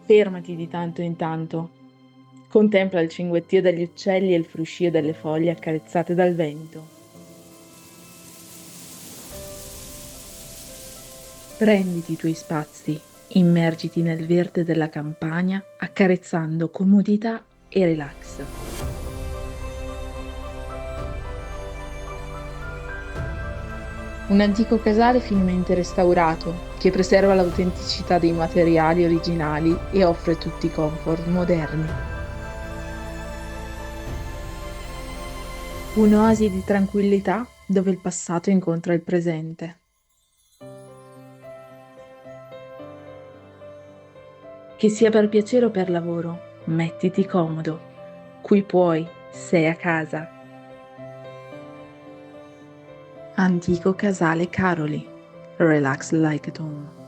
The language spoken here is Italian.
Fermati di tanto in tanto. Contempla il cinguettio degli uccelli e il fruscio delle foglie accarezzate dal vento. Prenditi i tuoi spazi, immergiti nel verde della campagna, accarezzando comodità e relax. Un antico casale finemente restaurato, che preserva l'autenticità dei materiali originali e offre tutti i comfort moderni. Un'oasi di tranquillità dove il passato incontra il presente. Che sia per piacere o per lavoro, mettiti comodo. Qui puoi, sei a casa. Antico Casale Caroli. Relax like at home.